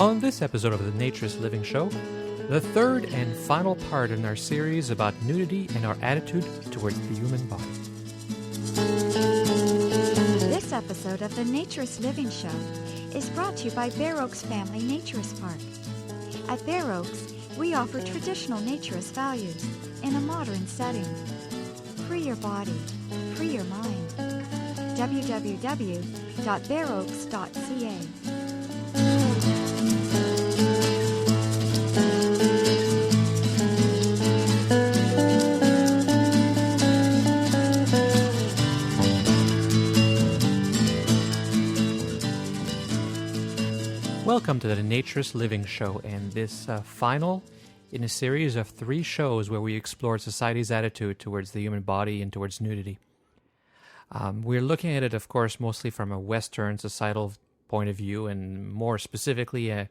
On this episode of the Naturist Living Show, the third and final part in our series about nudity and our attitude towards the human body. This episode of the Naturist Living Show is brought to you by Bear Oaks Family Naturist Park. At Bear Oaks, we offer traditional naturist values in a modern setting. Free your body, free your mind. www.bearoaks.ca. Welcome to the Naturist Living Show, and this final in a series of 3 shows where we explore society's attitude towards the human body and towards nudity. We're looking at it, of course, mostly from a Western societal point of view, and more specifically a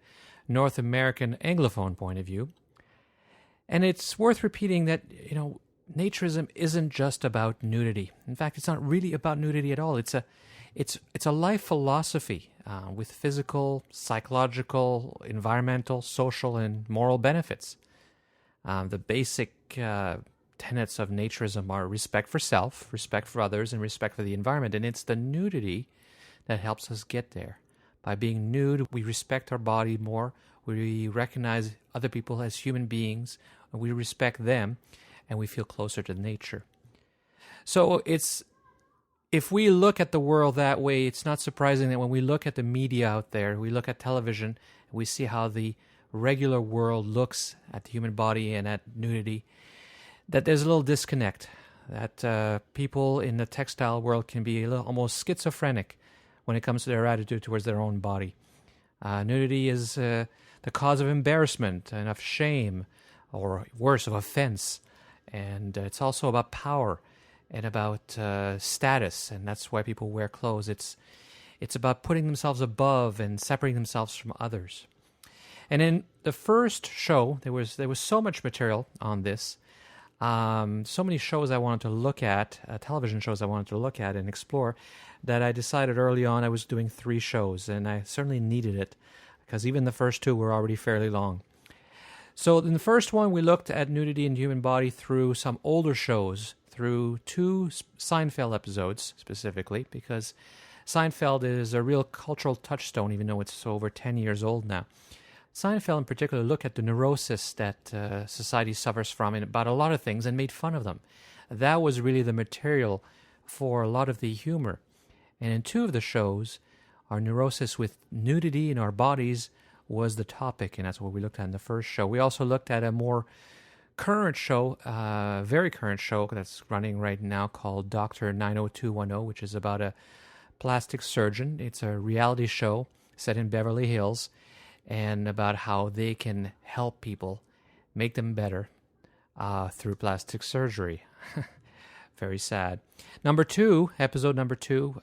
North American Anglophone point of view. And it's worth repeating that, Naturism isn't just about nudity. In fact, it's not really about nudity at all. It's a life philosophy with physical, psychological, environmental, social, and moral benefits. The basic tenets of naturism are respect for self, respect for others, and respect for the environment. And it's the nudity that helps us get there. By being nude, we respect our body more. We recognize other people as human beings. And we respect them, and we feel closer to nature. So if we look at the world that way, it's not surprising that when we look at the media out there, we look at television, we see how the regular world looks at the human body and at nudity, that there's a little disconnect, that people in the textile world can be a little almost schizophrenic when it comes to their attitude towards their own body. Nudity is the cause of embarrassment and of shame, or worse, of offense. And it's also about power and about status, and that's why people wear clothes. It's about putting themselves above and separating themselves from others. And in the first show, there was so much material on this, so many shows I wanted to look at, television shows I wanted to look at and explore, that I decided early on I was doing 3 shows, and I certainly needed it, because even the first 2 were already fairly long. So in the first one, we looked at nudity in the human body through some older shows, through 2 Seinfeld episodes specifically, because Seinfeld is a real cultural touchstone, even though it's over 10 years old now. Seinfeld in particular looked at the neurosis that society suffers from and about a lot of things and made fun of them. That was really the material for a lot of the humor. And in 2 of the shows, our neurosis with nudity in our bodies was the topic, and that's what we looked at in the first show. We also looked at a more current show, very current show that's running right now called Dr. 90210, which is about a plastic surgeon. It's a reality show set in Beverly Hills and about how they can help people, make them better through plastic surgery. Very sad. Episode number 2,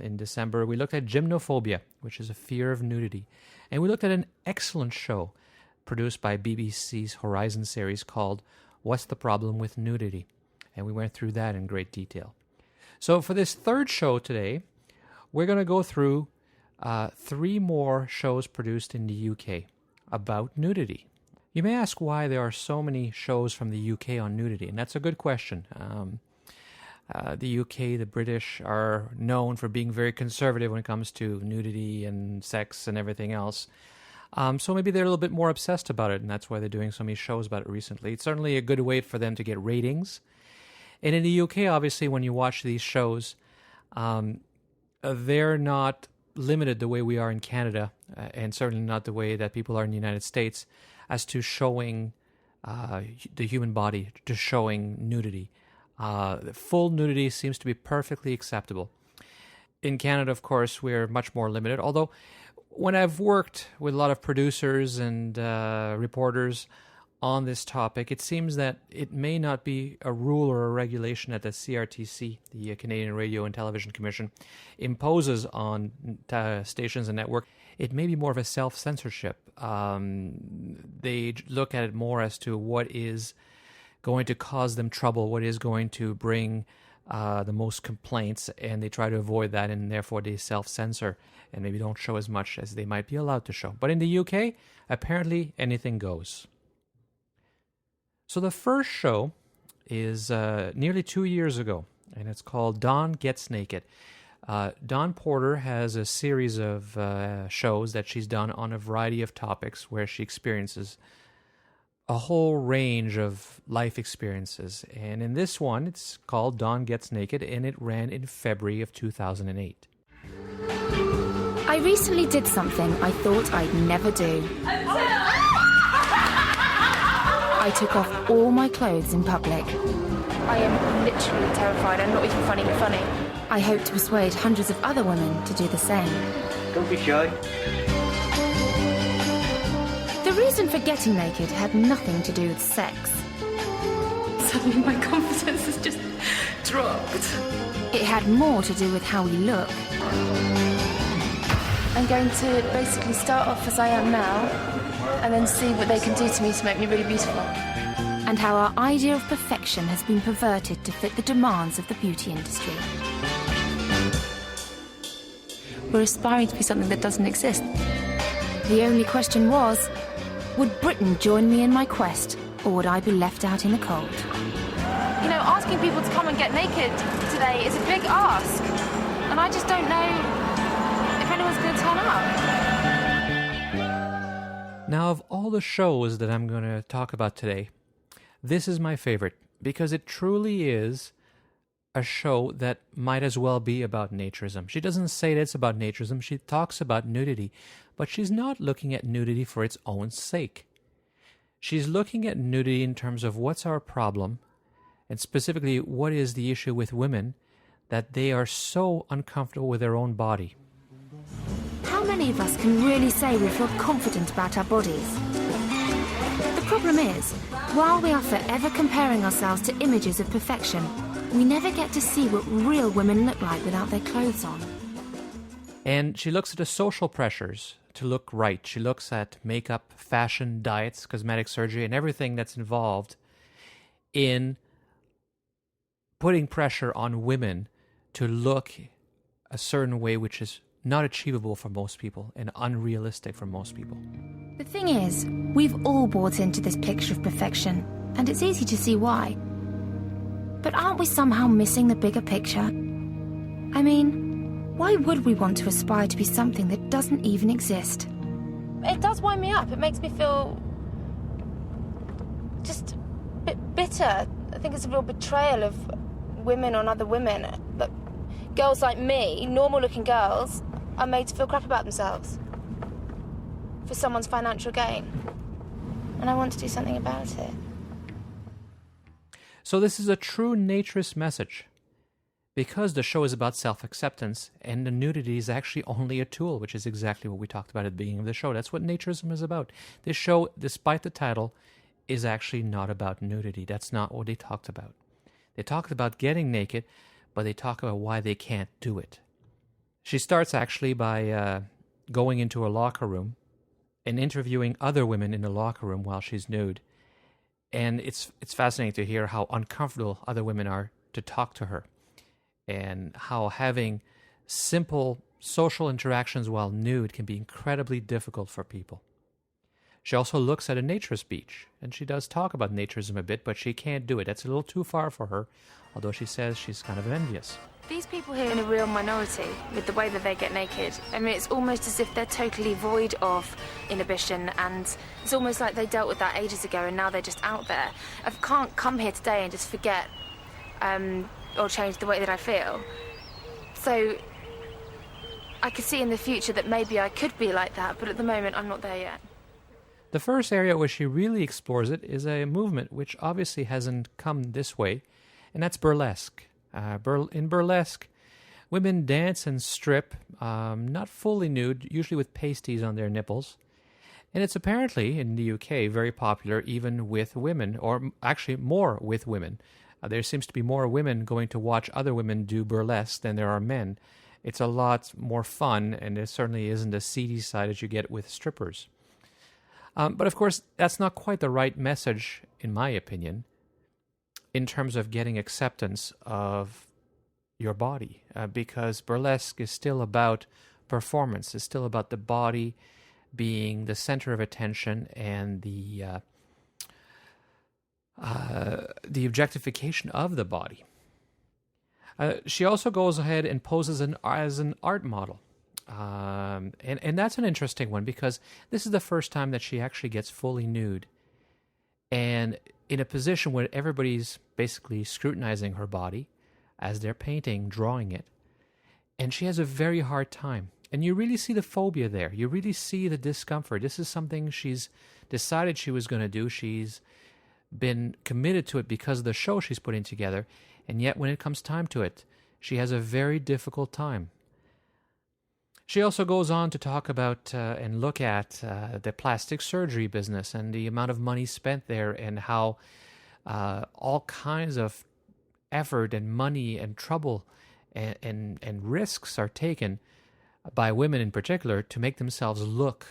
in December, we looked at gymnophobia, which is a fear of nudity. And we looked at an excellent show produced by BBC's Horizon series called What's the Problem with Nudity? And we went through that in great detail. So for this third show today, we're going to go through 3 more shows produced in the UK about nudity. You may ask why there are so many shows from the UK on nudity, and that's a good question. The UK, the British, are known for being very conservative when it comes to nudity and sex and everything else. So maybe they're a little bit more obsessed about it, and that's why they're doing so many shows about it recently. It's certainly a good way for them to get ratings. And in the UK, obviously, when you watch these shows, they're not limited the way we are in Canada, and certainly not the way that people are in the United States, as to showing the human body, to showing nudity. Full nudity seems to be perfectly acceptable. In Canada, of course, we're much more limited, although when I've worked with a lot of producers and reporters on this topic, it seems that it may not be a rule or a regulation that the CRTC, the Canadian Radio and Television Commission, imposes on stations and network. It may be more of a self-censorship. They look at it more as to what is going to cause them trouble, what is going to bring the most complaints, and they try to avoid that, and therefore they self-censor and maybe don't show as much as they might be allowed to show. But in the UK, apparently anything goes. So the first show is nearly 2 years ago, and it's called Dawn Gets Naked. Dawn Porter has a series of shows that she's done on a variety of topics where she experiences a whole range of life experiences. And in this one, it's called Dawn Gets Naked, and it ran in February of 2008. I recently did something I thought I'd never do. I took off all my clothes in public. I am literally terrified. I'm not even funny. I hope to persuade hundreds of other women to do the same. Don't be shy. The reason for getting naked had nothing to do with sex. Suddenly my confidence has just dropped. It had more to do with how we look. I'm going to basically start off as I am now and then see what they can do to me to make me really beautiful. And how our idea of perfection has been perverted to fit the demands of the beauty industry. We're aspiring to be something that doesn't exist. The only question was, would Britain join me in my quest, or would I be left out in the cold? You know, asking people to come and get naked today is a big ask. And I just don't know if anyone's going to turn up. Now, of all the shows that I'm going to talk about today, this is my favorite, because it truly is a show that might as well be about naturism. She doesn't say that it's about naturism. She talks about nudity, but she's not looking at nudity for its own sake. She's looking at nudity in terms of what's our problem, and specifically what is the issue with women, that they are so uncomfortable with their own body. How many of us can really say we feel confident about our bodies? The problem is, while we are forever comparing ourselves to images of perfection, we never get to see what real women look like without their clothes on. And she looks at the social pressures to look right. She looks at makeup, fashion, diets, cosmetic surgery, and everything that's involved in putting pressure on women to look a certain way which is not achievable for most people and unrealistic for most people. The thing is, we've all bought into this picture of perfection, and it's easy to see why. But aren't we somehow missing the bigger picture? I mean, why would we want to aspire to be something that doesn't even exist? It does wind me up. It makes me feel just a bit bitter. I think it's a real betrayal of women on other women. That girls like me, normal-looking girls, are made to feel crap about themselves for someone's financial gain. And I want to do something about it. So this is a true naturist message, because the show is about self-acceptance, and the nudity is actually only a tool, which is exactly what we talked about at the beginning of the show. That's what naturism is about. This show, despite the title, is actually not about nudity. That's not what they talked about. They talked about getting naked, but they talk about why they can't do it. She starts actually by going into a locker room and interviewing other women in the locker room while she's nude. And it's fascinating to hear how uncomfortable other women are to talk to her, and how having simple social interactions while nude can be incredibly difficult for people. She also looks at a naturist beach, and she does talk about naturism a bit, but she can't do it. That's a little too far for her, although she says she's kind of envious. These people here are in a real minority with the way that they get naked. I mean, it's almost as if they're totally void of inhibition, and it's almost like they dealt with that ages ago and now they're just out there. I can't come here today and just forget or change the way that I feel. So I could see in the future that maybe I could be like that, but at the moment I'm not there yet. The first area where she really explores it is a movement which obviously hasn't come this way, and that's burlesque. In burlesque, women dance and strip, not fully nude, usually with pasties on their nipples. And it's apparently, in the UK, very popular even with women, or actually more with women. There seems to be more women going to watch other women do burlesque than there are men. It's a lot more fun, and there certainly isn't the seedy side as you get with strippers. But of course, that's not quite the right message, in my opinion, in terms of getting acceptance of your body, because burlesque is still about performance. It's still about the body being the center of attention and the objectification of the body. She also goes ahead and poses as an art model. And that's an interesting one, because this is the first time that she actually gets fully nude and in a position where everybody's basically scrutinizing her body as they're painting, drawing it. And she has a very hard time. And you really see the phobia there. You really see the discomfort. This is something she's decided she was going to do. She's been committed to it because of the show she's putting together. And yet when it comes time to it, she has a very difficult time. She also goes on to talk about and look at the plastic surgery business and the amount of money spent there, and how all kinds of effort and money and trouble and risks are taken by women in particular to make themselves look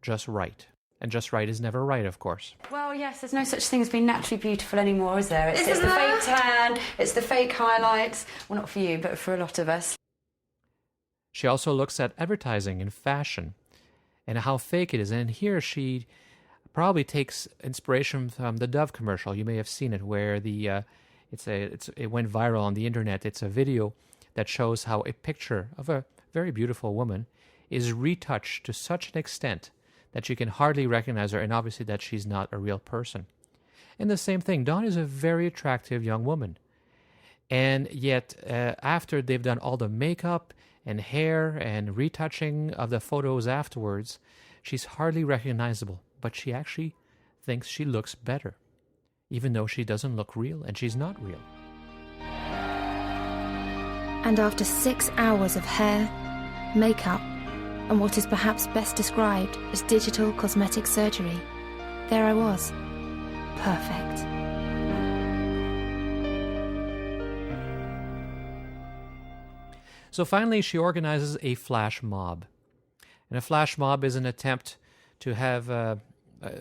just right. And just right is never right, of course. Well, yes, there's no such thing as being naturally beautiful anymore, is there? It's the fake tan, it's the fake highlights. Well, not for you, but for a lot of us. She also looks at advertising and fashion and how fake it is. And here she probably takes inspiration from the Dove commercial. You may have seen it, where it went viral on the internet. It's a video that shows how a picture of a very beautiful woman is retouched to such an extent that you can hardly recognize her, and obviously that she's not a real person. And the same thing, Dawn is a very attractive young woman. And yet, after they've done all the makeup and hair and retouching of the photos afterwards, she's hardly recognizable, but she actually thinks she looks better, even though she doesn't look real, and she's not real. And after 6 hours of hair, makeup, and what is perhaps best described as digital cosmetic surgery, there I was, perfect. So finally, she organizes a flash mob. And a flash mob is an attempt to have...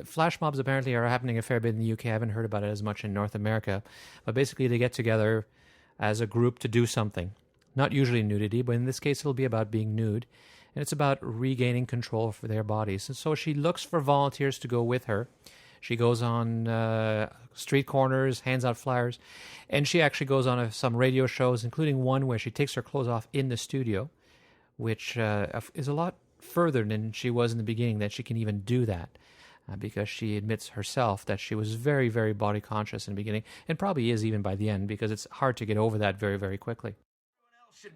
flash mobs apparently are happening a fair bit in the UK. I haven't heard about it as much in North America. But basically, they get together as a group to do something. Not usually nudity, but in this case, it'll be about being nude. And it's about regaining control for their bodies. And so she looks for volunteers to go with her. She goes on street corners, hands out flyers, and she actually goes on some radio shows, including one where she takes her clothes off in the studio, which is a lot further than she was in the beginning, that she can even do that, because she admits herself that she was very, very body conscious in the beginning, and probably is even by the end, because it's hard to get over that very, very quickly.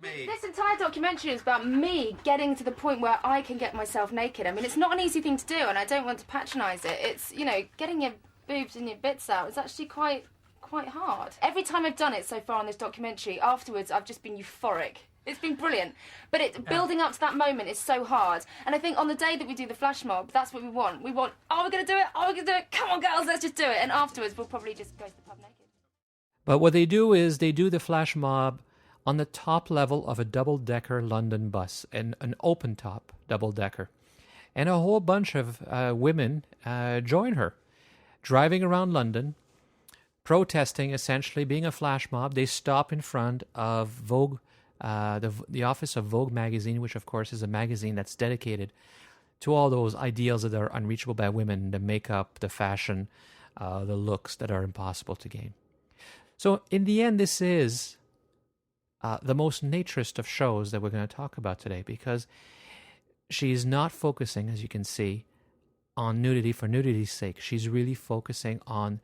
This entire documentary is about me getting to the point where I can get myself naked. I mean, it's not an easy thing to do, and I don't want to patronise it. It's, getting your boobs and your bits out is actually quite hard. Every time I've done it so far on this documentary, afterwards I've just been euphoric. It's been brilliant. But building up to that moment is so hard. And I think on the day that we do the flash mob, that's what we want. We want, we're going to do it, we're going to do it, come on girls, let's just do it. And afterwards we'll probably just go to the pub naked. But what they do is they do the flash mob on the top level of a double-decker London bus, an open-top double-decker. And a whole bunch of women join her, driving around London, protesting, essentially, being a flash mob. They stop in front of Vogue, the office of Vogue magazine, which, of course, is a magazine that's dedicated to all those ideals that are unreachable by women, the makeup, the fashion, the looks that are impossible to gain. So, in the end, this is the most naturist of shows that we're going to talk about today, because she's not focusing, as you can see, on nudity for nudity's sake. She's really focusing on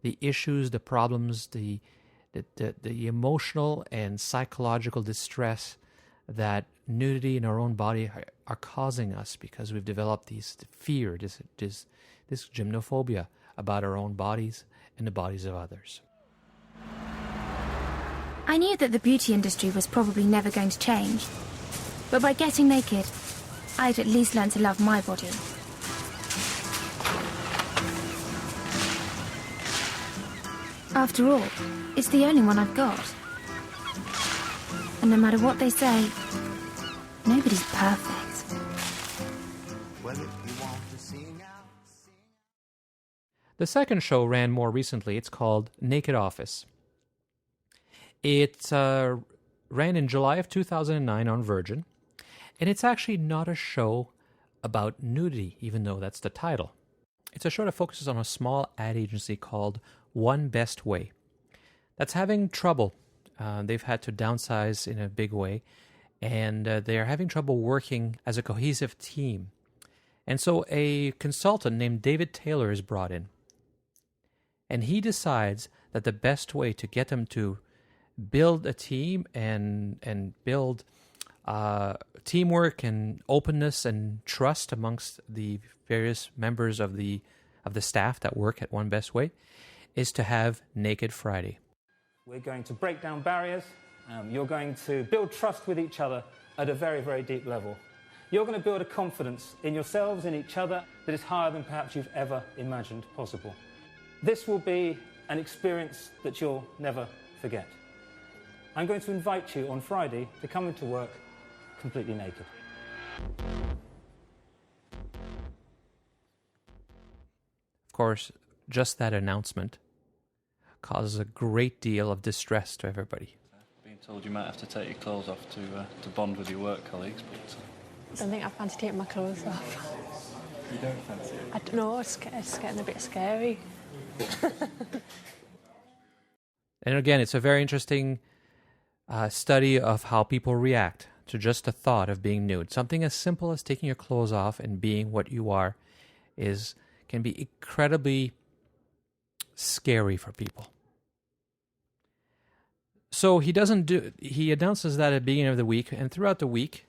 the issues, the problems, the emotional and psychological distress that nudity in our own body are causing us, because we've developed this fear, this gymnophobia about our own bodies and the bodies of others. I knew that the beauty industry was probably never going to change, but by getting naked, I'd at least learned to love my body. After all, it's the only one I've got. And no matter what they say, nobody's perfect. Well, if you want to sing out, sing out. The second show ran more recently. It's called Naked Office. It ran in July of 2009 on Virgin, and it's actually not a show about nudity, even though that's the title. It's a show that focuses on a small ad agency called One Best Way that's having trouble. They've had to downsize in a big way, and they're having trouble working as a cohesive team. And so a consultant named David Taylor is brought in, and he decides that the best way to get them to build a team and build teamwork and openness and trust amongst the various members of the staff that work at One Best Way is to have Naked Friday. We're going to break down barriers. You're going to build trust with each other at a very, very deep level. You're going to build a confidence in yourselves, in each other, that is higher than perhaps you've ever imagined possible. This will be an experience that you'll never forget. I'm going to invite you on Friday to come into work completely naked. Of course, just that announcement causes a great deal of distress to everybody. Being told you might have to take your clothes off to bond with your work colleagues, but... I don't think I fancy taking my clothes off. You don't fancy it? I don't know, it's getting a bit scary. And again, it's a very interesting study of how people react to just the thought of being nude. Something as simple as taking your clothes off and being what you are can be incredibly scary for people. So he announces that at the beginning of the week, and throughout the week,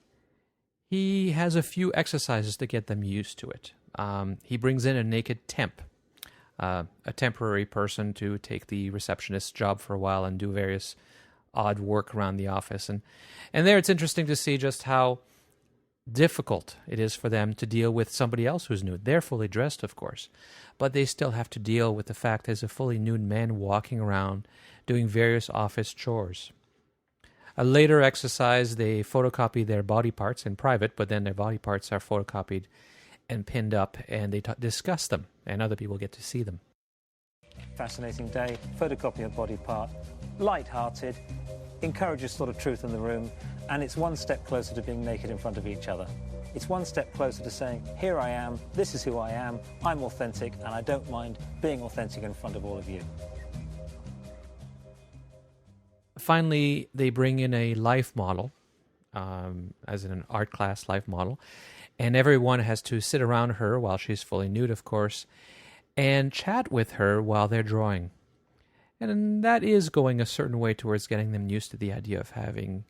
he has a few exercises to get them used to it. He brings in a naked temp, a temporary person to take the receptionist's job for a while and do various odd work around the office. And there it's interesting to see just how difficult it is for them to deal with somebody else who's nude. They're fully dressed, of course, but they still have to deal with the fact there's a fully nude man walking around doing various office chores. A later exercise, they photocopy their body parts in private, but then their body parts are photocopied and pinned up, and they discuss them, and other people get to see them. Fascinating day, photocopy a body part, light-hearted, encourages sort of truth in the room, and it's one step closer to being naked in front of each other. It's one step closer to saying, here I am, this is who I am, I'm authentic, and I don't mind being authentic in front of all of you. Finally, they bring in a life model, as in an art class life model, and everyone has to sit around her while she's fully nude, of course, and chat with her while they're drawing. And that is going a certain way towards getting them used to the idea of having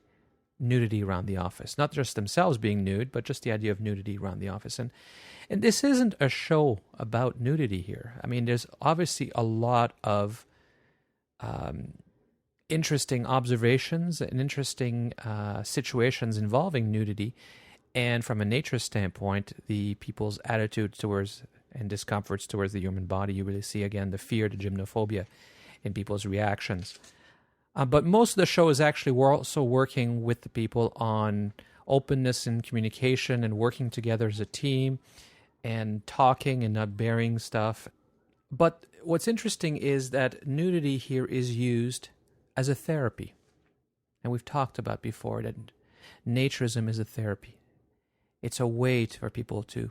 nudity around the office. Not just themselves being nude, but just the idea of nudity around the office. And this isn't a show about nudity here. I mean, there's obviously a lot of interesting observations and interesting situations involving nudity. And from a naturist standpoint, the people's attitudes towards and discomforts towards the human body, you really see, again, the fear, the gymnophobia in people's reactions. But most of the show is actually we're also working with the people on openness and communication and working together as a team and talking and not burying stuff. But what's interesting is that nudity here is used as a therapy. And we've talked about before that naturism is a therapy. It's a way for people to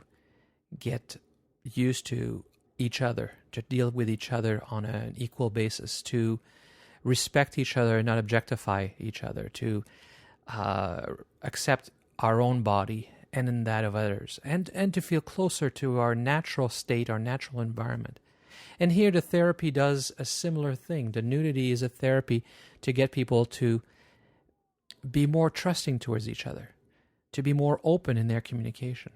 get used to each other, to deal with each other on an equal basis, to respect each other and not objectify each other, to accept our own body and in that of others, and to feel closer to our natural state, our natural environment. And here the therapy does a similar thing. The nudity is a therapy to get people to be more trusting towards each other, to be more open in their communication.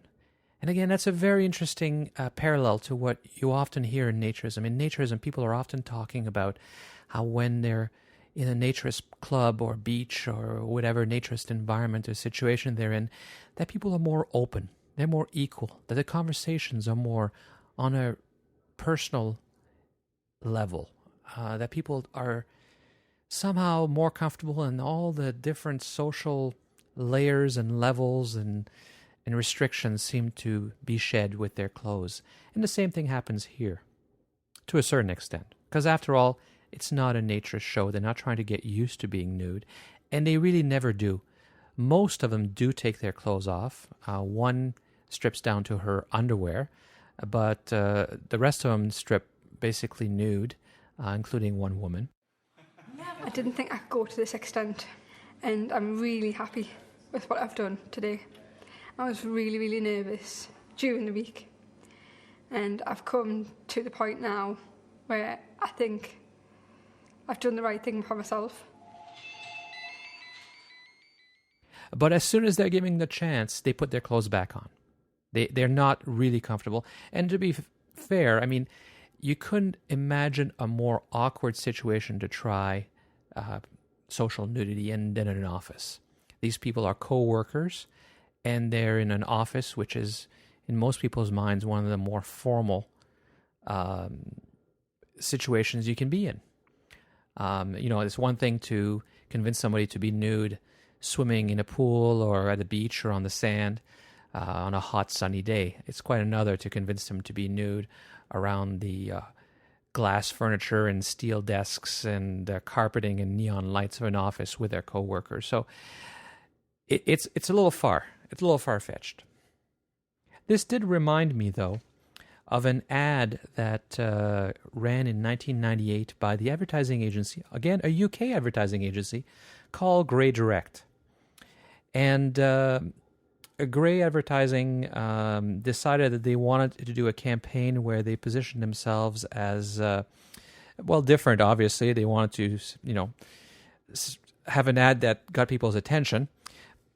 And again, that's a very interesting parallel to what you often hear in naturism. In naturism, people are often talking about how when they're in a naturist club or beach or whatever naturist environment or situation they're in, that people are more open, they're more equal, that the conversations are more on a personal level, that people are somehow more comfortable in all the different social layers and levels and restrictions seem to be shed with their clothes. And the same thing happens here, to a certain extent. Because after all, It's not a naturist show. They're not trying to get used to being nude, and they really never do. Most of them do take their clothes off. One strips down to her underwear, but the rest of them strip basically nude, including one woman. I didn't think I could go to this extent, and I'm really happy with what I've done today. I was really, really nervous during the week, and I've come to the point now where I think I've done the right thing for myself. But as soon as they're given the chance, they put their clothes back on. They're not really comfortable. And to be fair, I mean, you couldn't imagine a more awkward situation to try social nudity than in an office. These people are co-workers, and they're in an office which is, in most people's minds, one of the more formal situations you can be in. It's one thing to convince somebody to be nude swimming in a pool or at a beach or on the sand on a hot sunny day. It's quite another to convince them to be nude around the glass furniture and steel desks and carpeting and neon lights of an office with their coworkers. So it's a little far. It's a little far-fetched. This did remind me, though, of an ad that ran in 1998 by the advertising agency, again, a UK advertising agency, called Grey Direct. And Grey Advertising decided that they wanted to do a campaign where they positioned themselves as, different, obviously. They wanted to, have an ad that got people's attention.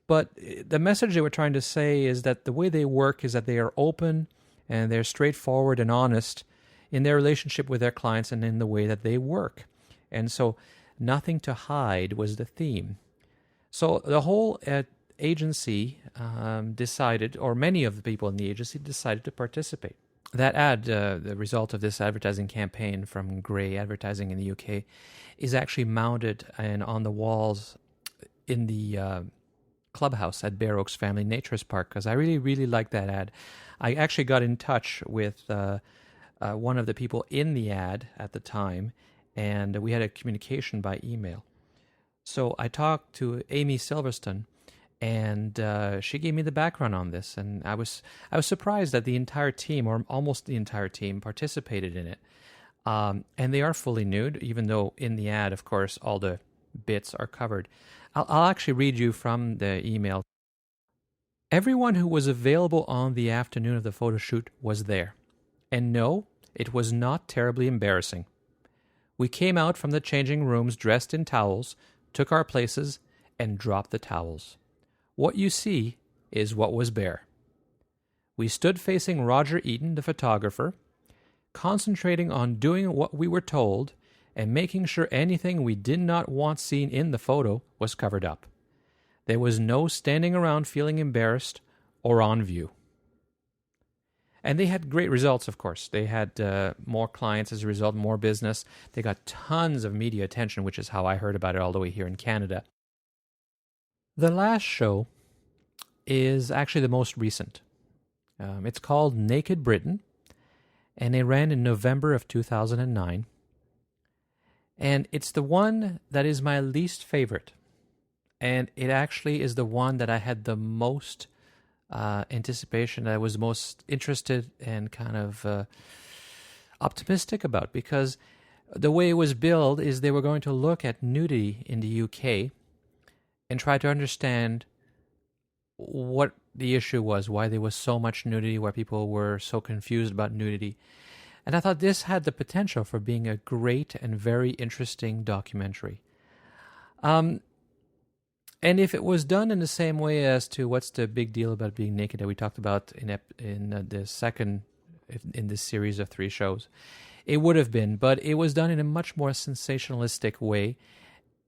But the message they were trying to say is that the way they work is that they are open and they're straightforward and honest in their relationship with their clients and in the way that they work. And so nothing to hide was the theme. So the whole agency decided, or many of the people in the agency decided to participate. That ad, the result of this advertising campaign from Grey Advertising in the UK, is actually mounted and on the walls in the clubhouse at Bare Oaks Family Naturist Park, because I really, really like that ad. I actually got in touch with one of the people in the ad at the time, and we had a communication by email. So I talked to Amy Silverstone, and she gave me the background on this, and I was surprised that the entire team, or almost the entire team, participated in it. And they are fully nude, even though in the ad, of course, all the bits are covered. I'll actually read you from the email. Everyone who was available on the afternoon of the photo shoot was there. And no, it was not terribly embarrassing. We came out from the changing rooms dressed in towels, took our places, and dropped the towels. What you see is what was bare. We stood facing Roger Eaton, the photographer, concentrating on doing what we were told and making sure anything we did not want seen in the photo was covered up. There was no standing around feeling embarrassed or on view. And they had great results, of course. They had more clients as a result, more business. They got tons of media attention, which is how I heard about it all the way here in Canada. The last show is actually the most recent. It's called Naked Britain, and it ran in November of 2009. And it's the one that is my least favorite. And it actually is the one that I had the most anticipation, that I was most interested and kind of optimistic about, because the way it was billed is they were going to look at nudity in the UK and try to understand what the issue was, why there was so much nudity, why people were so confused about nudity. And I thought this had the potential for being a great and very interesting documentary. And if it was done in the same way as to what's the big deal about being naked that we talked about in the second in this series of 3 shows, it would have been. But it was done in a much more sensationalistic way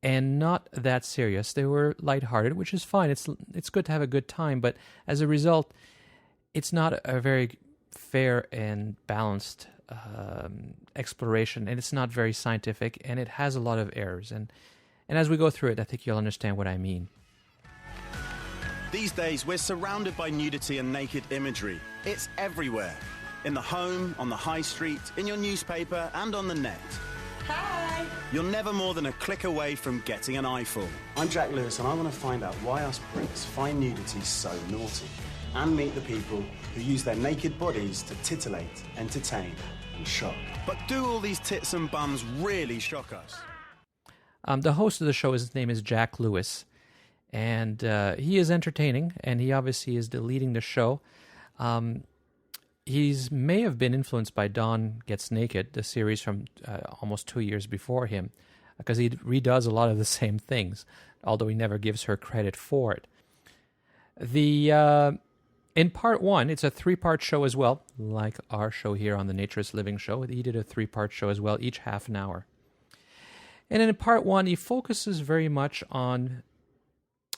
and not that serious. They were lighthearted, which is fine. It's good to have a good time, but as a result, it's not a very fair and balanced exploration, and it's not very scientific, and it has a lot of errors. And as we go through it, I think you'll understand what I mean. These days, we're surrounded by nudity and naked imagery. It's everywhere. In the home, on the high street, in your newspaper, and on the net. Hi! You're never more than a click away from getting an eyeful. I'm Jack Lewis, and I want to find out why us Brits find nudity so naughty, and meet the people who use their naked bodies to titillate, entertain, and shock. But do all these tits and bums really shock us? The host of the show, his name is Jack Lewis, and he is entertaining, and he obviously is leading the show. He may have been influenced by Dawn Gets Naked, the series from almost 2 years before him, because he redoes a lot of the same things, although he never gives her credit for it. In part one, it's a 3-part show as well, like our show here on the Naturist Living Show. He did a 3-part show as well, each half an hour. And in part one, he focuses very much on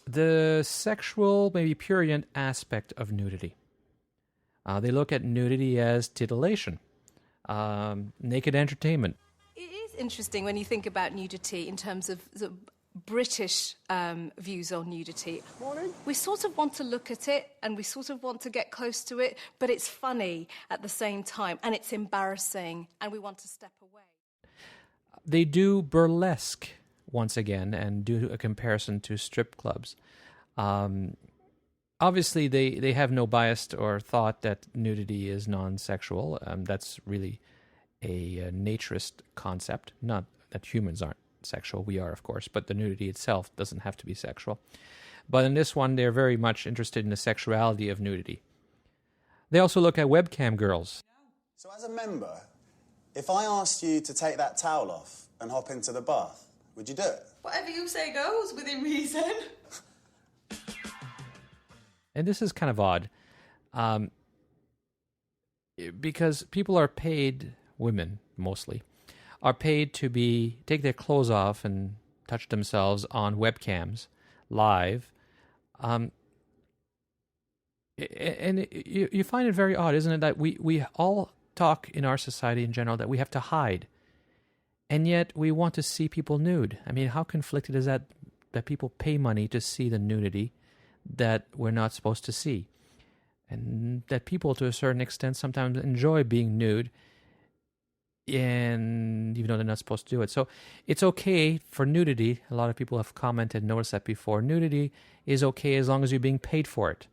the sexual, maybe prurient aspect of nudity. They look at nudity as titillation, naked entertainment. It is interesting when you think about nudity in terms of the British views on nudity. We sort of want to look at it and we sort of want to get close to it, but it's funny at the same time and it's embarrassing and we want to step away. They do burlesque once again and do a comparison to strip clubs. Obviously, they have no bias or thought that nudity is non-sexual. That's really a naturist concept. Not that humans aren't sexual. We are, of course, but the nudity itself doesn't have to be sexual. But in this one, they're very much interested in the sexuality of nudity. They also look at webcam girls. So as a member, if I asked you to take that towel off and hop into the bath, would you do it? Whatever you say goes, within reason. And this is kind of odd, because people are paid, women mostly, are paid to take their clothes off and touch themselves on webcams, live. And you find it very odd, isn't it, that we all talk in our society in general that we have to hide, and yet we want to see people nude. I mean, how conflicted is that people pay money to see the nudity that we're not supposed to see, and that people to a certain extent sometimes enjoy being nude, and even though they're not supposed to do it. So it's okay for nudity. A lot of people have commented, noticed that before. Nudity is okay as long as you're being paid for it,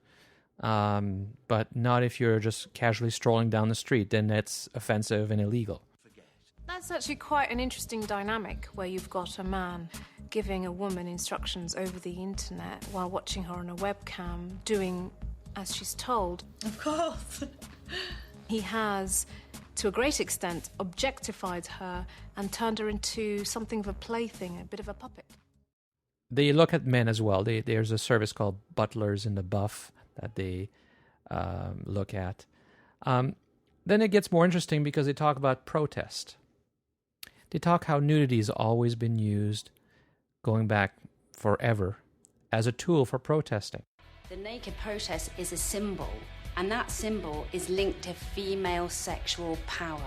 but not if you're just casually strolling down the street. Then that's offensive and illegal. That's actually quite an interesting dynamic where you've got a man giving a woman instructions over the internet while watching her on a webcam, doing as she's told. Of course. He has, to a great extent, objectified her and turned her into something of a plaything, a bit of a puppet. They look at men as well. There's a service called Butlers in the Buff that they look at. Then it gets more interesting because they talk about protest. They talk how nudity has always been used, going back forever, as a tool for protesting. The naked protest is a symbol, and that symbol is linked to female sexual power.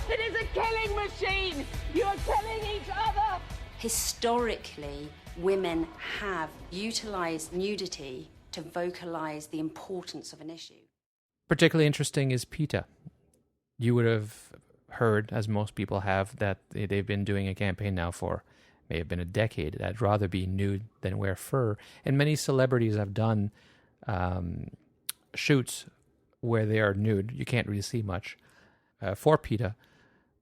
It is a killing machine! You are killing each other! Historically, women have utilised nudity to vocalise the importance of an issue. Particularly interesting is PETA. You would have heard, as most people have, that they've been doing a campaign now for, may have been a decade, that I'd rather be nude than wear fur. And many celebrities have done shoots where they are nude. You can't really see much for PETA,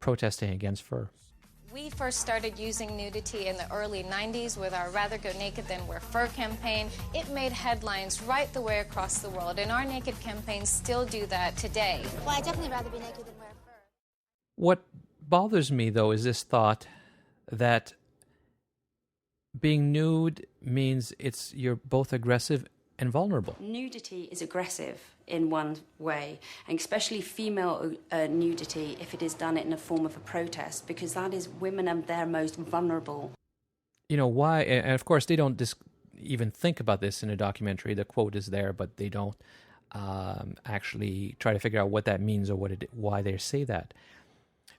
protesting against fur. We first started using nudity in the early 90s with our Rather Go Naked Than Wear Fur campaign. It made headlines right the way across the world, and our naked campaigns still do that today. Well, I'd definitely rather be naked than wear fur. What bothers me, though, is this thought that being nude means you're both aggressive and vulnerable. Nudity is aggressive in one way, and especially female nudity if it is done in a form of a protest, because that is women are their most vulnerable. You know, why? And of course, they don't even think about this in a documentary. The quote is there, but they don't actually try to figure out what that means or why they say that.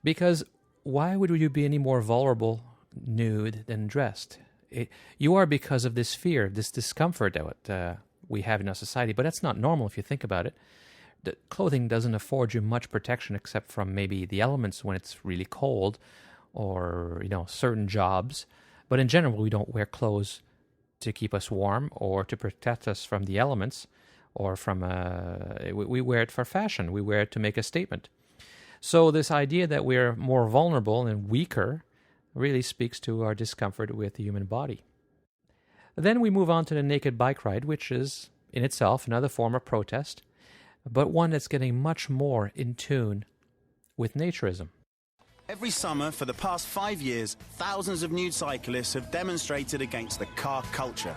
Because why would you be any more vulnerable nude than dressed? You are, because of this fear, this discomfort that we have in our society. But that's not normal if you think about it. The clothing doesn't afford you much protection except from maybe the elements when it's really cold, or certain jobs. But in general, we don't wear clothes to keep us warm or to protect us from the elements, or from we wear it for fashion. We wear it to make a statement. So this idea that we're more vulnerable and weaker really speaks to our discomfort with the human body. Then we move on to the naked bike ride, which is in itself another form of protest, but one that's getting much more in tune with naturism. Every summer for the past 5 years, thousands of nude cyclists have demonstrated against the car culture.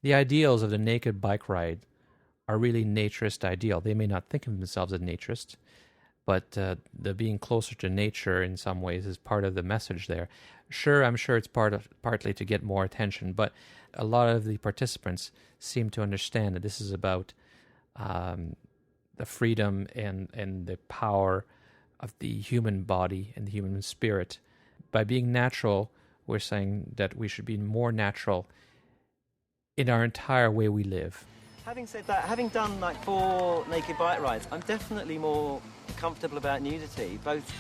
The ideals of the naked bike ride are really naturist ideal. They may not think of themselves as naturists, but the being closer to nature in some ways is part of the message there. Sure, I'm sure it's partly to get more attention, but a lot of the participants seem to understand that this is about the freedom and the power of the human body and the human spirit. By being natural, we're saying that we should be more natural in our entire way we live. Having said that, having done like 4 naked bike rides, I'm definitely more comfortable about nudity, both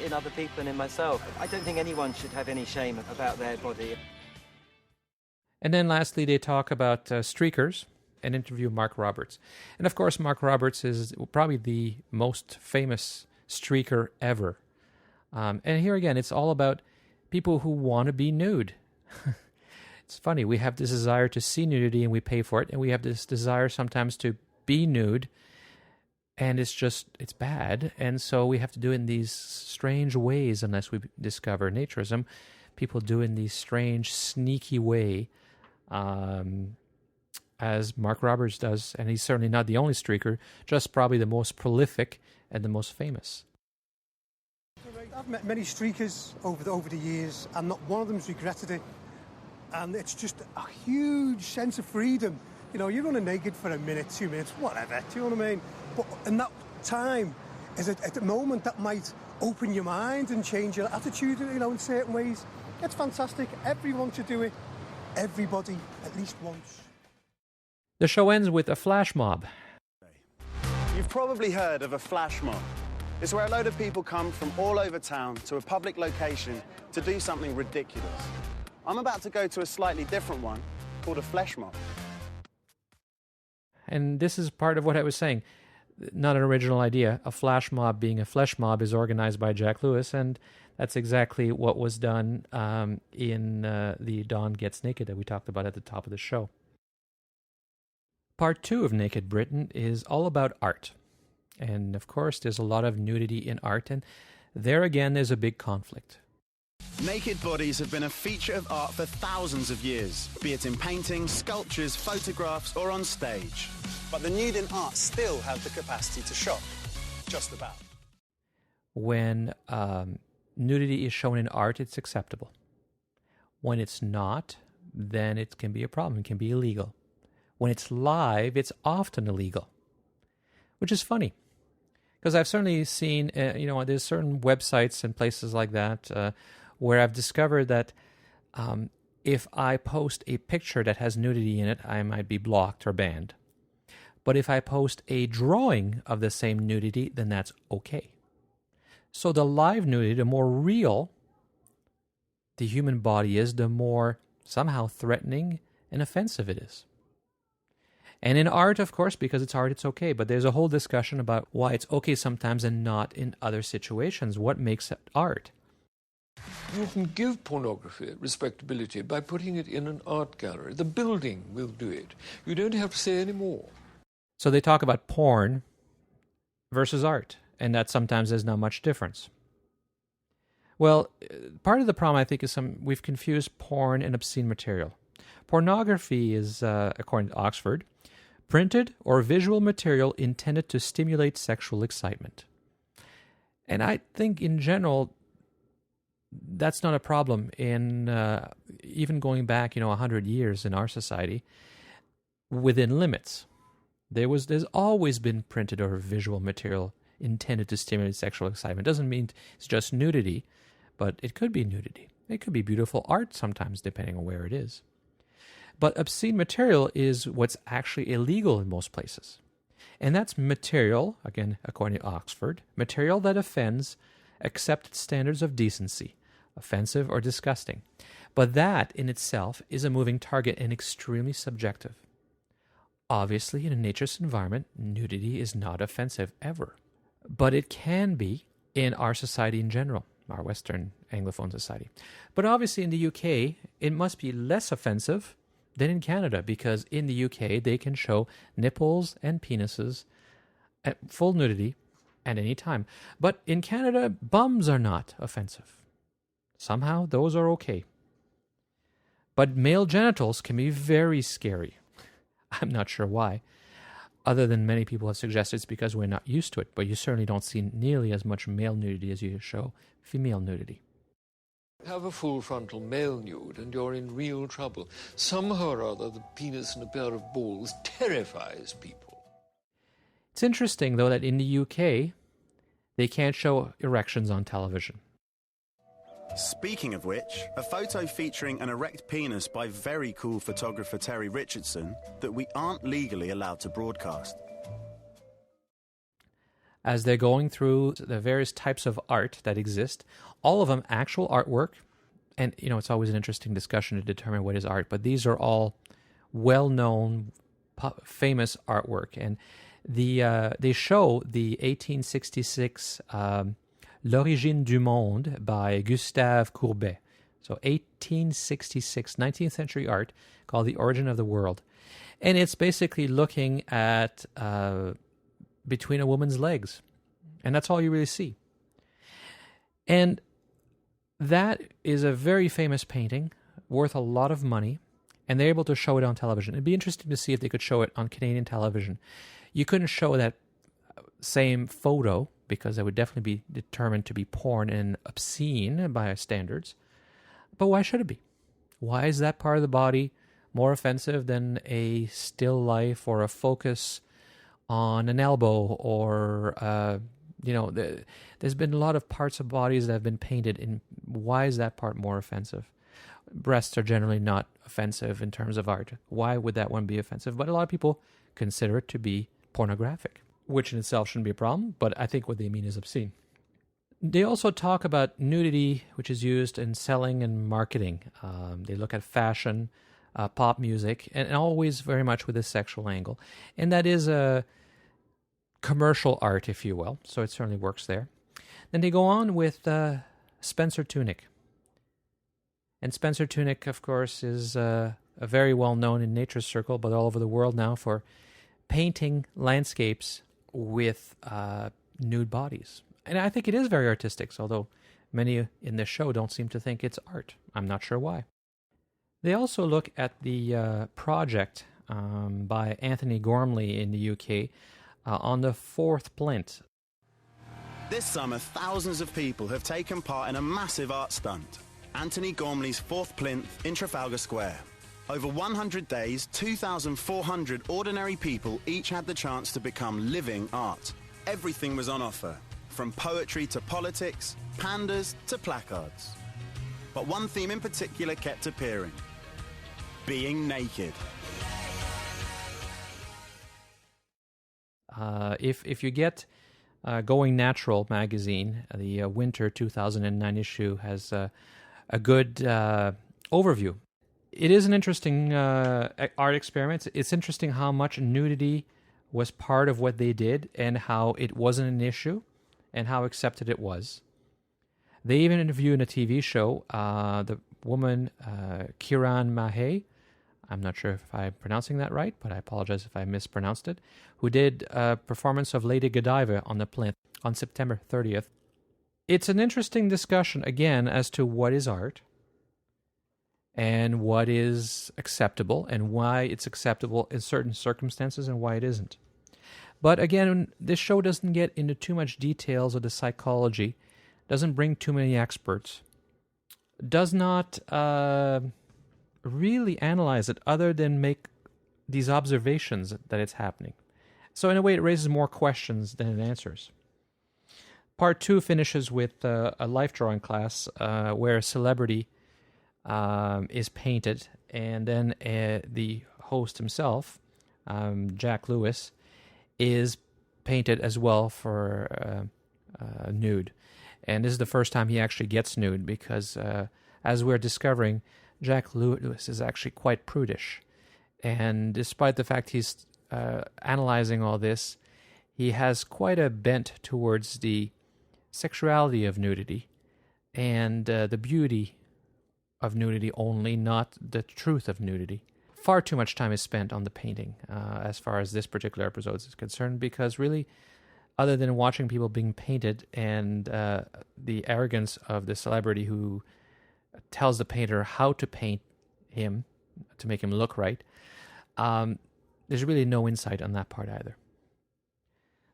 in other people and in myself. I don't think anyone should have any shame about their body. And then lastly, they talk about streakers and interview Mark Roberts. And of course, Mark Roberts is probably the most famous streaker ever. And here again, it's all about people who want to be nude. It's funny, we have this desire to see nudity and we pay for it, and we have this desire sometimes to be nude, and it's bad, and so we have to do it in these strange ways unless we discover naturism. People do it in these strange, sneaky way, as Mark Roberts does, and he's certainly not the only streaker, just probably the most prolific and the most famous. I've met many streakers over the years, and not one of them's regretted it. And it's just a huge sense of freedom. You're running naked for a minute, 2 minutes, whatever, do you know what I mean? But in that time, is at the moment that might open your mind and change your attitude, in certain ways. It's fantastic. Everyone should do it. Everybody, at least once. The show ends with a flash mob. You've probably heard of a flash mob. It's where a load of people come from all over town to a public location to do something ridiculous. I'm about to go to a slightly different one called a flesh mob. And this is part of what I was saying. Not an original idea. A flash mob being a flesh mob is organized by Jack Lewis, and that's exactly what was done in the Dawn Gets Naked that we talked about at the top of the show. Part 2 of Naked Britain is all about art. And of course, there's a lot of nudity in art, and there again, there's a big conflict. Naked bodies have been a feature of art for thousands of years, be it in paintings, sculptures, photographs, or on stage. But the nude in art still have the capacity to shock. Just about. When nudity is shown in art, it's acceptable. When it's not, then it can be a problem. It can be illegal. When it's live, it's often illegal, which is funny. Because I've certainly seen, there's certain websites and places like that where I've discovered that if I post a picture that has nudity in it, I might be blocked or banned. But if I post a drawing of the same nudity, then that's okay. So the live nudity, the more real the human body is, the more somehow threatening and offensive it is. And in art, of course, because it's art, it's okay. But there's a whole discussion about why it's okay sometimes and not in other situations. What makes it art? You can give pornography respectability by putting it in an art gallery. The building will do it. You don't have to say any more. So they talk about porn versus art, and that sometimes there's not much difference. Well, part of the problem, I think, is we've confused porn and obscene material. Pornography is, according to Oxford, printed or visual material intended to stimulate sexual excitement. And I think, in general, that's not a problem in even going back, 100 years in our society, within limits. There's always been printed or visual material intended to stimulate sexual excitement. Doesn't mean it's just nudity, but it could be nudity. It could be beautiful art sometimes, depending on where it is. But obscene material is what's actually illegal in most places. And that's material, again, according to Oxford, material that offends accepted standards of decency, offensive or disgusting. But that in itself is a moving target and extremely subjective. Obviously, in a naturist environment, nudity is not offensive ever. But it can be in our society in general, our Western Anglophone society. But obviously in the UK, it must be less offensive than in Canada, because in the UK, they can show nipples and penises at full nudity at any time. But in Canada, bums are not offensive. Somehow, those are okay. But male genitals can be very scary. I'm not sure why. Other than many people have suggested it's because we're not used to it, but you certainly don't see nearly as much male nudity as you show female nudity. Have a full frontal male nude and you're in real trouble. Somehow or other, the penis and a pair of balls terrifies people. It's interesting, though, that in the UK, they can't show erections on television. Speaking of which, a photo featuring an erect penis by very cool photographer Terry Richardson that we aren't legally allowed to broadcast. As they're going through the various types of art that exist, all of them actual artwork, and it's always an interesting discussion to determine what is art, but these are all well-known, famous artwork, and they show the 1866 L'Origine du Monde by Gustave Courbet. So 1866, 19th century art called The Origin of the World. And it's basically looking at between a woman's legs. And that's all you really see. And that is a very famous painting, worth a lot of money, and they're able to show it on television. It'd be interesting to see if they could show it on Canadian television. You couldn't show that same photo, because it would definitely be determined to be porn and obscene by our standards. But why should it be? Why is that part of the body more offensive than a still life or a focus on an elbow or, there's been a lot of parts of bodies that have been painted, and why is that part more offensive? Breasts are generally not offensive in terms of art. Why would that one be offensive? But a lot of people consider it to be pornographic, which in itself shouldn't be a problem, but I think what they mean is obscene. They also talk about nudity, which is used in selling and marketing. They look at fashion, pop music, and always very much with a sexual angle. And that is a commercial art, if you will, so it certainly works there. Then they go on with Spencer Tunick. And Spencer Tunick, of course, is a very well-known in nature circle, but all over the world now, for painting landscapes with nude bodies. And I think it is very artistic, although many in this show don't seem to think it's art. I'm not sure why. They also look at the project by Anthony Gormley in the UK on the fourth plinth. This summer, thousands of people have taken part in a massive art stunt. Anthony Gormley's fourth plinth in Trafalgar Square. Over 100 days, 2,400 ordinary people each had the chance to become living art. Everything was on offer, from poetry to politics, pandas to placards. But one theme in particular kept appearing: being naked. If you get Going Natural magazine, the winter 2009 issue has a good overview. It is an interesting art experiment. It's interesting how much nudity was part of what they did and how it wasn't an issue and how accepted it was. They even interviewed in a TV show the woman Kiran Mahay, I'm not sure if I'm pronouncing that right, but I apologize if I mispronounced it, who did a performance of Lady Godiva on the plinth on September 30th. It's an interesting discussion, again, as to what is art and what is acceptable and why it's acceptable in certain circumstances and why it isn't. But again, this show doesn't get into too much details of the psychology, doesn't bring too many experts, does not really analyze it other than make these observations that it's happening. So in a way, it raises more questions than it answers. Part 2 finishes with a life drawing class where a celebrity is painted, and then the host himself, Jack Lewis, is painted as well for nude. And this is the first time he actually gets nude because, as we're discovering, Jack Lewis is actually quite prudish. And despite the fact he's analyzing all this, he has quite a bent towards the sexuality of nudity and the beauty of nudity only, not the truth of nudity. Far too much time is spent on the painting as far as this particular episode is concerned, because really, other than watching people being painted and the arrogance of the celebrity who tells the painter how to paint him to make him look right, there's really no insight on that part either.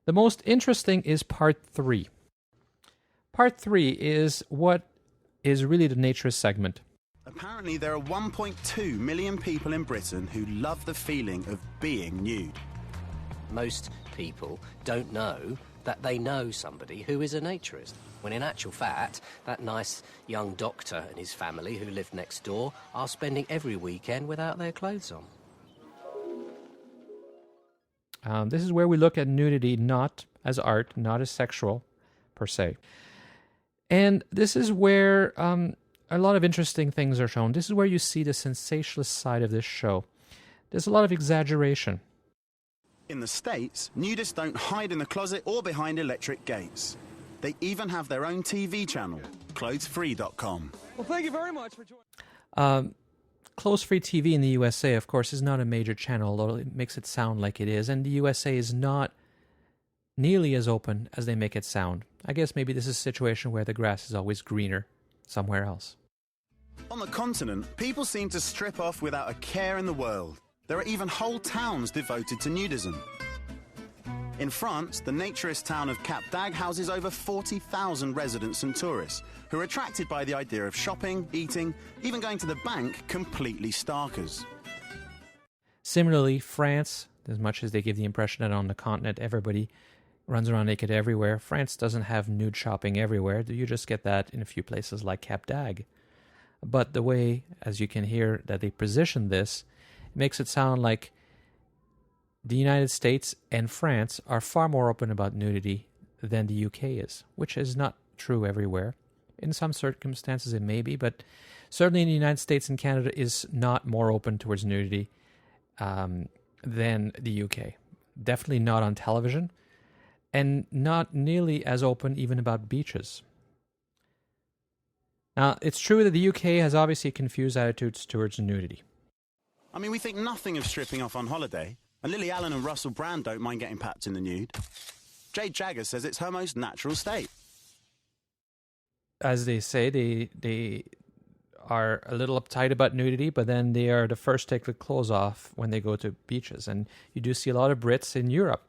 The most interesting is part 3. Part 3 is what is really the Naturist segment. Apparently there are 1.2 million people in Britain who love the feeling of being nude. Most people don't know that they know somebody who is a naturist, when in actual fact, that nice young doctor and his family who live next door are spending every weekend without their clothes on. This is where we look at nudity not as art, not as sexual per se. And this is where a lot of interesting things are shown. This is where you see the sensationalist side of this show. There's a lot of exaggeration. In the States, nudists don't hide in the closet or behind electric gates. They even have their own TV channel, clothesfree.com. Well, thank you very much for joining. Clothes-free TV in the USA, of course, is not a major channel, although it makes it sound like it is. And the USA is not nearly as open as they make it sound. I guess maybe this is a situation where the grass is always greener somewhere else. On the continent, people seem to strip off without a care in the world. There are even whole towns devoted to nudism. In France, the naturist town of Cap d'Agde houses over 40,000 residents and tourists who are attracted by the idea of shopping, eating, even going to the bank completely starkers. Similarly, France, as much as they give the impression that on the continent everybody runs around naked everywhere, France doesn't have nude shopping everywhere. You just get that in a few places like Cap d'Agde. But the way, as you can hear, that they position this, it makes it sound like the United States and France are far more open about nudity than the UK is, which is not true everywhere. In some circumstances it may be, but certainly in the United States and Canada is not more open towards nudity than the UK. Definitely not on television, and not nearly as open even about beaches. Now, it's true that the UK has obviously confused attitudes towards nudity. I mean, we think nothing of stripping off on holiday, and Lily Allen and Russell Brand don't mind getting papped in the nude. Jade Jagger says it's her most natural state. As they say, they are a little uptight about nudity, but then they are the first to take the clothes off when they go to beaches. And you do see a lot of Brits in Europe.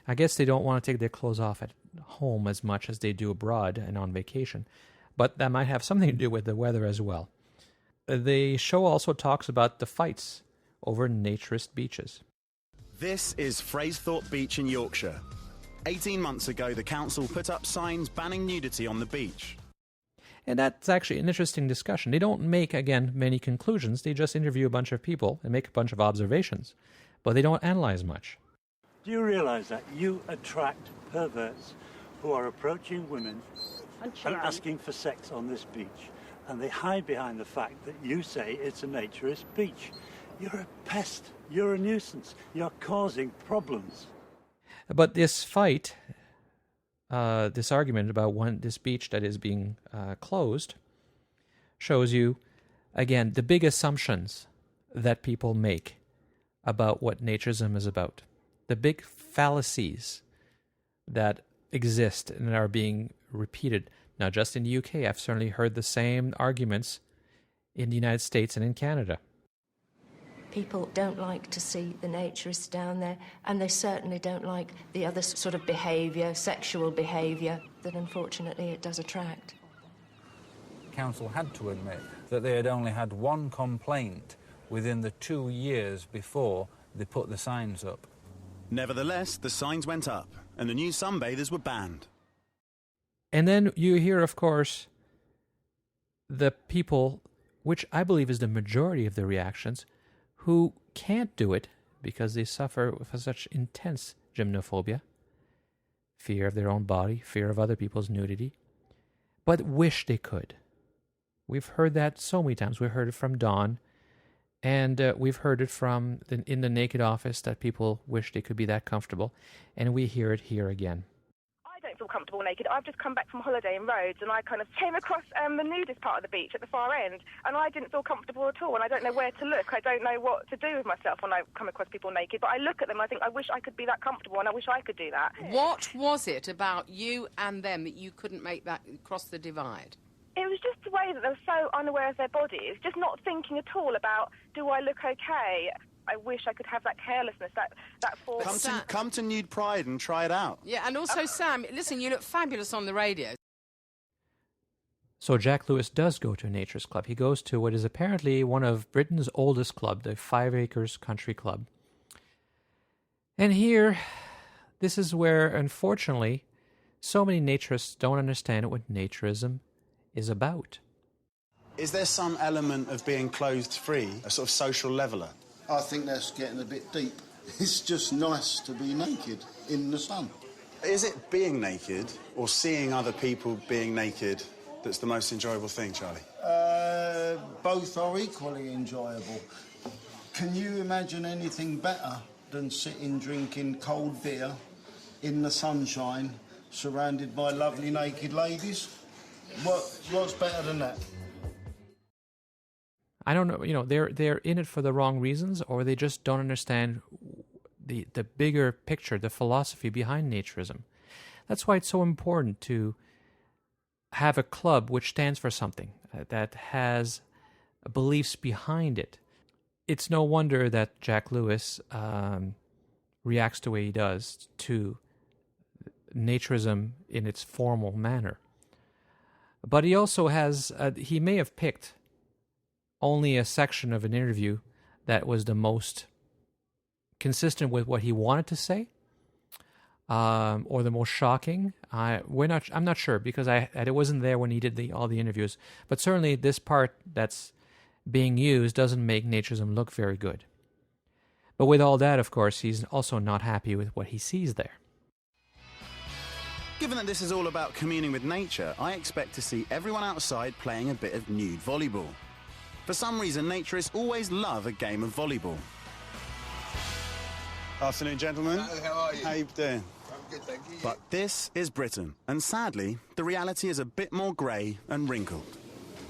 I guess they don't want to take their clothes off at home as much as they do abroad and on vacation. But that might have something to do with the weather as well. The show also talks about the fights over naturist beaches. This is Fraysthorpe Beach in Yorkshire. 18 months ago, the council put up signs banning nudity on the beach. And that's actually an interesting discussion. They don't make, again, many conclusions. They just interview a bunch of people and make a bunch of observations. But they don't analyze much. Do you realise that you attract perverts who are approaching women and asking for sex on this beach? And they hide behind the fact that you say it's a naturist beach. You're a pest. You're a nuisance. You're causing problems. But this fight, this argument about this beach that is being closed, shows you, again, the big assumptions that people make about what Naturism is about. The big fallacies that exist and are being repeated, not just in the UK. I've certainly heard the same arguments in the United States and in Canada. People don't like to see the naturists down there, and they certainly don't like the other sort of behaviour, sexual behaviour, that unfortunately it does attract. Council had to admit that they had only had one complaint within the 2 years before they put the signs up. Nevertheless, the signs went up, and the new sunbathers were banned. And then you hear, of course, the people, which I believe is the majority of the reactions, who can't do it because they suffer from such intense gymnophobia, fear of their own body, fear of other people's nudity. but wish they could. We've heard that so many times. We've heard it from Dawn, and we've heard it from in the Naked office that people wish they could be that comfortable, and we hear it here again. I don't feel comfortable naked. I've just come back from holiday in Rhodes, and I kind of came across the nudist part of the beach at the far end, and I didn't feel comfortable at all, and I don't know where to look. I don't know what to do with myself when I come across people naked, but I look at them and I think, I wish I could be that comfortable, and I wish I could do that. What was it about you and them that you couldn't make that cross the divide? It was just the way that they were so unaware of their bodies, just not thinking at all about, do I look okay? I wish I could have that carelessness, that form. Come to Nude Pride and try it out. Yeah, and also, Sam, listen, you look fabulous on the radio. So Jack Lewis does go to a Naturist club. He goes to what is apparently one of Britain's oldest club, the 5 Acres Country Club. And here, this is where, unfortunately, so many naturists don't understand what naturism is about. Is there some element of being clothed-free, a sort of social leveller? I think that's getting a bit deep. It's just nice to be naked in the sun. Is it being naked or seeing other people being naked that's the most enjoyable thing, Charlie? Both are equally enjoyable. Can you imagine anything better than sitting drinking cold beer in the sunshine, surrounded by lovely naked ladies? What's better than that? I don't know, they're in it for the wrong reasons, or they just don't understand the bigger picture, the philosophy behind naturism. That's why it's so important to have a club which stands for something, that has beliefs behind it. It's no wonder that Jack Lewis reacts the way he does to naturism in its formal manner. But he also has, he may have picked only a section of an interview that was the most consistent with what he wanted to say, or the most shocking. I'm not sure, because I wasn't there when he did all the interviews. But certainly this part that's being used doesn't make naturism look very good. But with all that, of course, he's also not happy with what he sees there. Given that this is all about communing with nature, I expect to see everyone outside playing a bit of nude volleyball. For some reason, naturists always love a game of volleyball. Afternoon, gentlemen. Hello, how are you? How you doing? I'm good, thank you. But this is Britain, and sadly, the reality is a bit more grey and wrinkled.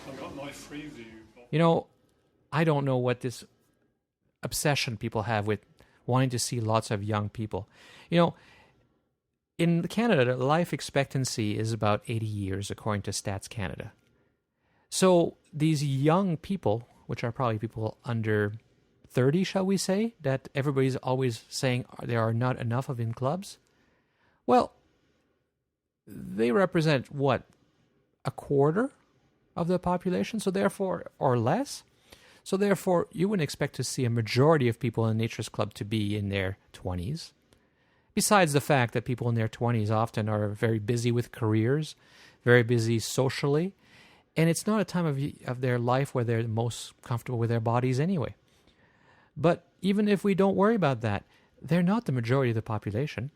I got my free view. I don't know what this obsession people have with wanting to see lots of young people. In Canada, life expectancy is about 80 years, according to Stats Canada. So these young people, which are probably people under 30, shall we say, that everybody's always saying there are not enough of in clubs, well, they represent, what, a quarter of the population, so therefore, or less? So therefore, you wouldn't expect to see a majority of people in a Naturist club to be in their 20s. Besides the fact that people in their 20s often are very busy with careers, very busy socially, and it's not a time of their life where they're most comfortable with their bodies anyway. But even if we don't worry about that, they're not the majority of the population.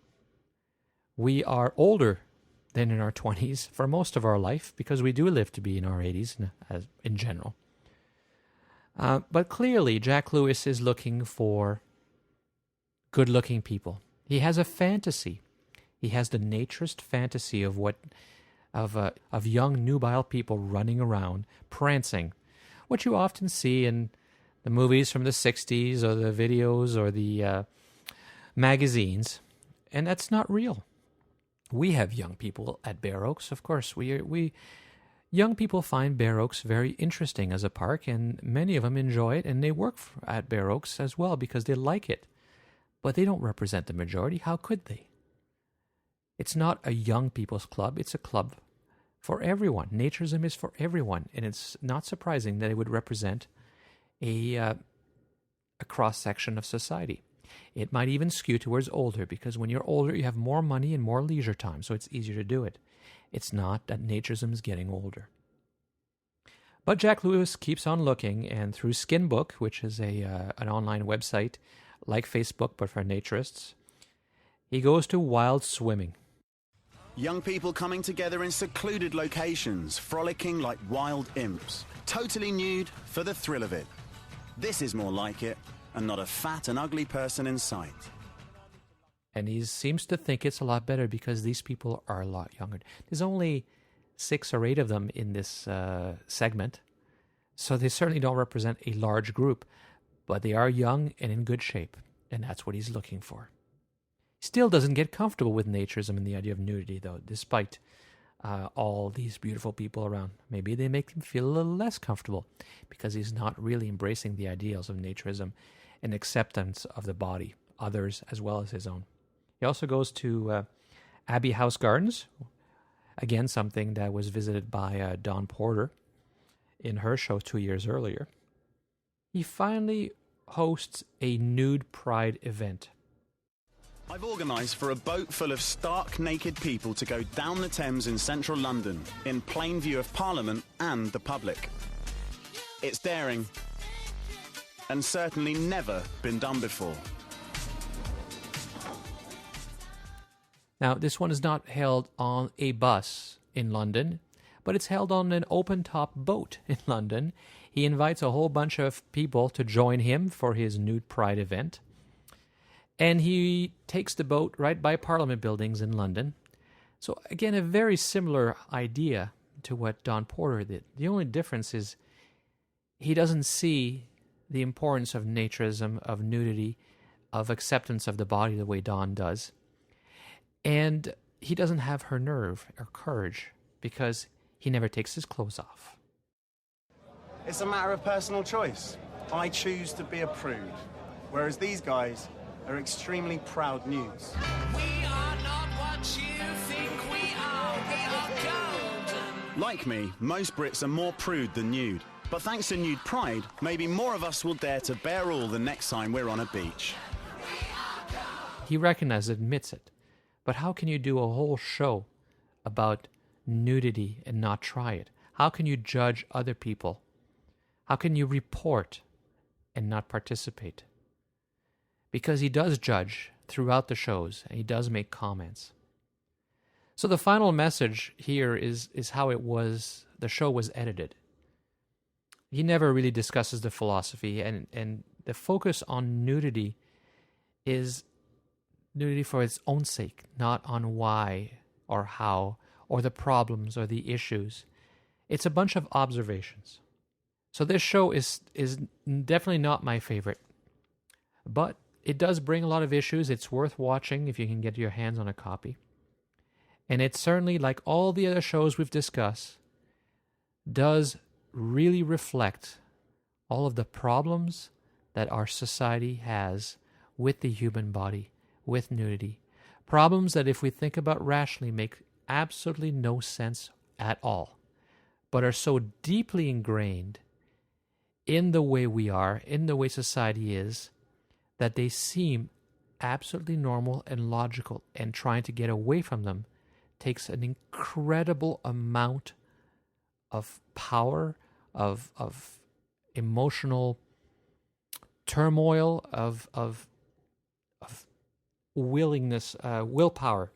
We are older than in our 20s for most of our life, because we do live to be in our 80s in general. But clearly, Jack Lewis is looking for good-looking people. He has a fantasy. He has the naturist fantasy of young nubile people running around, prancing, what you often see in the movies from the 60s or the videos or the magazines, and that's not real. We have young people at Bear Oaks, of course. Young people find Bear Oaks very interesting as a park, and many of them enjoy it, and they work at Bear Oaks as well because they like it. But they don't represent the majority. How could they? It's not a young people's club. It's a club for everyone. Naturism is for everyone, and it's not surprising that it would represent a cross-section of society. It might even skew towards older, because when you're older, you have more money and more leisure time, so it's easier to do it. It's not that naturism is getting older. But Jack Lewis keeps on looking, and through Skinbook, which is an online website like Facebook but for naturists, he goes to wild swimming. Young people coming together in secluded locations, frolicking like wild imps, totally nude for the thrill of it. This is more like it, and not a fat and ugly person in sight. And he seems to think it's a lot better because these people are a lot younger. There's only 6 or 8 of them in this segment, so they certainly don't represent a large group, but they are young and in good shape, and that's what he's looking for. Still doesn't get comfortable with naturism and the idea of nudity, though, despite all these beautiful people around. Maybe they make him feel a little less comfortable because he's not really embracing the ideals of naturism and acceptance of the body, others as well as his own. He also goes to Abbey House Gardens, again something that was visited by Dawn Porter in her show 2 years earlier. He finally hosts a nude pride event. I've organised for a boat full of stark naked people to go down the Thames in central London, in plain view of Parliament and the public. It's daring, and certainly never been done before. Now, this one is not held on a bus in London, but it's held on an open-top boat in London. He invites a whole bunch of people to join him for his nude pride event. And he takes the boat right by Parliament buildings in London. So again, a very similar idea to what Dawn Porter did. The only difference is he doesn't see the importance of naturism, of nudity, of acceptance of the body the way Dawn does. And he doesn't have her nerve or courage because he never takes his clothes off. It's a matter of personal choice. I choose to be a prude, whereas these guys are extremely proud nudes. We are not what you think we are golden. Like me, most Brits are more prude than nude. But thanks to Nude Pride, maybe more of us will dare to bare all the next time we're on a beach. He recognizes, admits it. But how can you do a whole show about nudity and not try it? How can you judge other people? How can you report and not participate? Because he does judge throughout the shows, and he does make comments. So the final message here is how the show was edited. He never really discusses the philosophy, and the focus on nudity is nudity for its own sake, not on why or how or the problems or the issues. It's a bunch of observations. So this show is definitely not my favorite, but it does bring a lot of issues. It's worth watching if you can get your hands on a copy. And it certainly, like all the other shows we've discussed, does really reflect all of the problems that our society has with the human body, with nudity. Problems that, if we think about rationally, make absolutely no sense at all, but are so deeply ingrained in the way we are, in the way society is, that they seem absolutely normal and logical, and trying to get away from them takes an incredible amount of power, of emotional turmoil, of willingness, willpower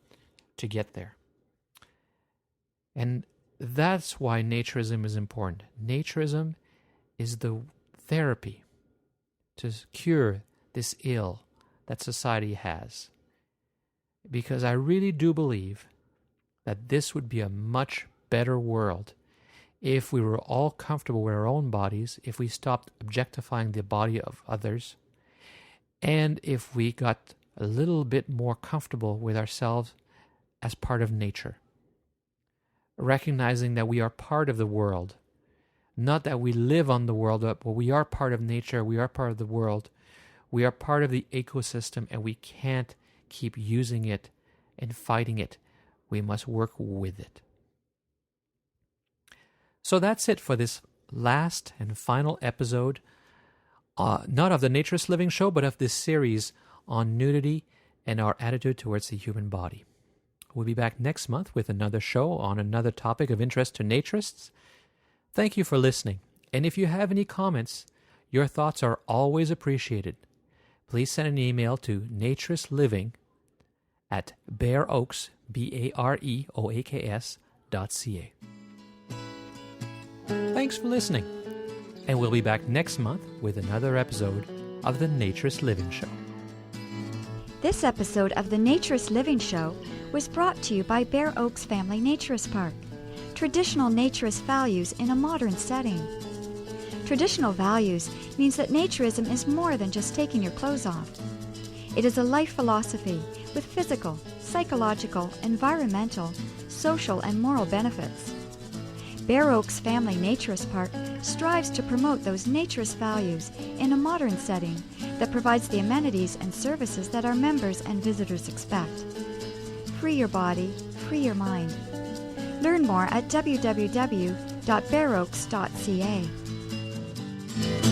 to get there. And that's why naturism is important. Naturism is the therapy to cure this ill that society has. Because I really do believe that this would be a much better world if we were all comfortable with our own bodies, if we stopped objectifying the body of others, and if we got a little bit more comfortable with ourselves as part of nature. Recognizing that we are part of the world. Not that we live on the world, but we are part of nature, we are part of the world. We are part of the ecosystem, and we can't keep using it and fighting it. We must work with it. So that's it for this last and final episode, not of the Naturist Living Show, but of this series on nudity and our attitude towards the human body. We'll be back next month with another show on another topic of interest to naturists. Thank you for listening. And if you have any comments, your thoughts are always appreciated. Please send an email to naturistliving@bareoaks, BAREOAKS.ca. Thanks for listening, and we'll be back next month with another episode of the Naturist Living Show. This episode of the Naturist Living Show was brought to you by Bare Oaks Family Naturist Park. Traditional naturist values in a modern setting. Traditional values means that naturism is more than just taking your clothes off. It is a life philosophy with physical, psychological, environmental, social, and moral benefits. Bare Oaks Family Naturist Park strives to promote those naturist values in a modern setting that provides the amenities and services that our members and visitors expect. Free your body, free your mind. Learn more at www.bareoaks.ca.